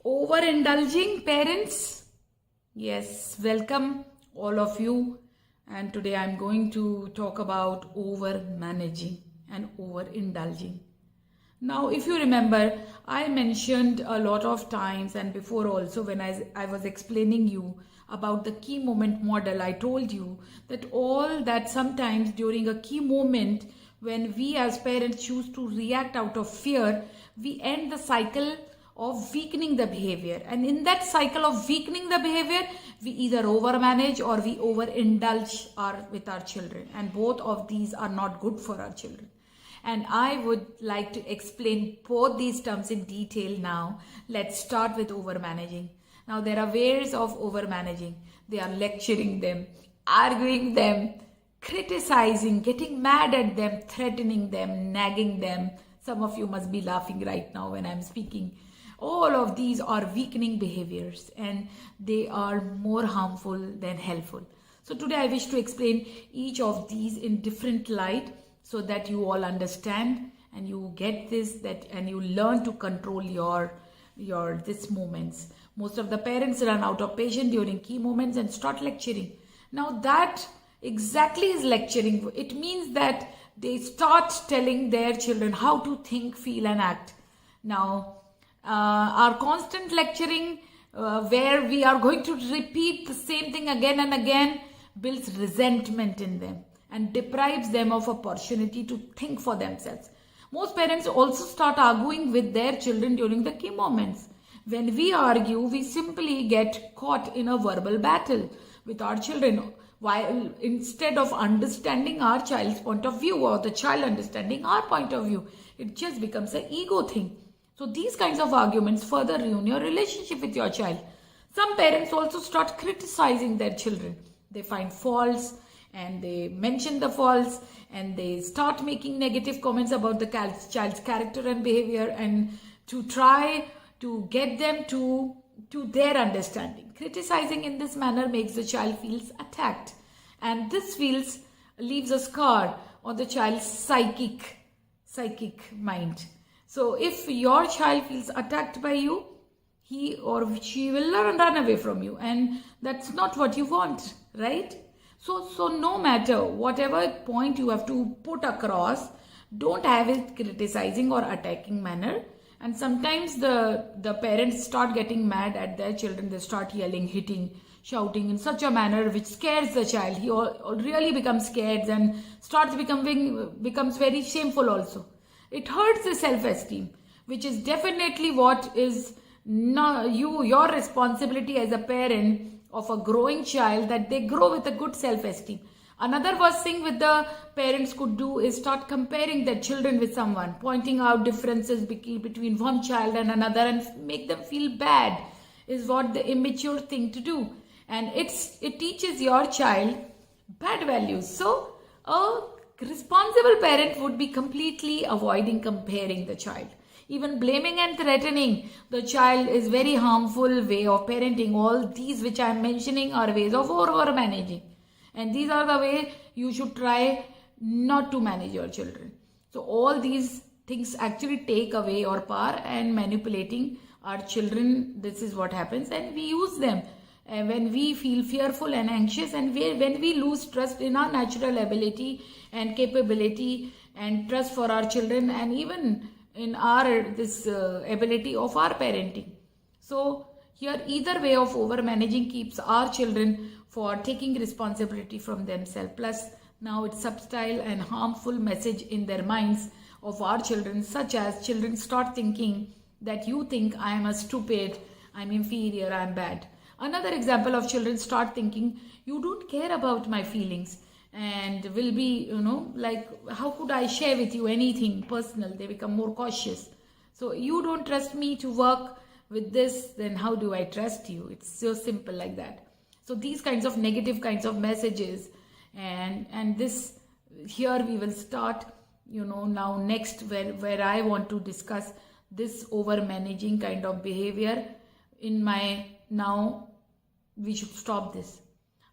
Overindulging parents? Yes, welcome all of you. And today I'm going to talk about over managing and overindulging. Now, if you remember, I mentioned a lot of times and before also when I was explaining you about the key moment model, I told you that sometimes during a key moment when we as parents choose to react out of fear, we end the cycle of weakening the behavior. And in that cycle of weakening the behavior, we either overmanage or we overindulge with our children. And both of these are not good for our children. And I would like to explain both these terms in detail now. Let's start with overmanaging. Now, there are ways of overmanaging. They are lecturing them, arguing them, criticizing, getting mad at them, threatening them, nagging them. Some of you must be laughing right now when I'm speaking. All of these are weakening behaviors and they are more harmful than helpful. So today I wish to explain each of these in different light so that you all understand and you get this and you learn to control your this moments. Most of the parents run out of patience during key moments and start lecturing. Now that exactly is lecturing. It means that they start telling their children how to think, feel and act. Now our constant lecturing where we are going to repeat the same thing again and again builds resentment in them and deprives them of opportunity to think for themselves. Most parents also start arguing with their children during the key moments. When we argue, we simply get caught in a verbal battle with our children, while instead of understanding our child's point of view or the child understanding our point of view, it just becomes an ego thing. So these kinds of arguments further ruin your relationship with your child. Some parents also start criticizing their children. They find faults and they mention the faults and they start making negative comments about the child's character and behavior and to try to get them to their understanding. Criticizing in this manner makes the child feels attacked and this leaves a scar on the child's psychic mind. So if your child feels attacked by you, he or she will run away from you and that's not what you want, right? So no matter whatever point you have to put across, don't have it criticizing or attacking manner. And sometimes the parents start getting mad at their children. They start yelling, hitting, shouting in such a manner which scares the child. He really becomes scared and becomes very shameful also. It hurts the self-esteem, which is definitely what is your responsibility as a parent of a growing child, that they grow with a good self-esteem. Another worst thing with the parents could do is start comparing their children with someone, pointing out differences between one child and another and make them feel bad is what the immature thing to do. And it teaches your child bad values. So a responsible parent would be completely avoiding comparing the child. Even blaming and threatening the child is very harmful way of parenting. All these which I am mentioning are ways of over-managing. And these are the way you should try not to manage your children. So all these things actually take away your power and manipulating our children. This is what happens and we use them. And when we feel fearful and anxious and when we lose trust in our natural ability and capability and trust for our children and even in our ability of our parenting. So here either way of over managing keeps our children for taking responsibility from themselves. Plus now it's subtle and harmful message in their minds of our children, such as children start thinking that you think I am a stupid, I'm inferior, I'm bad. Another example of children start thinking you don't care about my feelings and will be, like how could I share with you anything personal? They become more cautious. So you don't trust me to work with this, then how do I trust you? It's so simple like that. So these kinds of negative kinds of messages and this here we will start, now next where I want to discuss this over managing kind of behavior in my now we should stop this.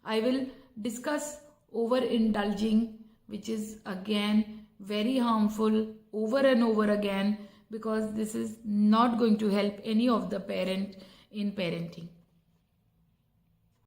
I will discuss overindulging, which is again very harmful over and over again because this is not going to help any of the parent in parenting.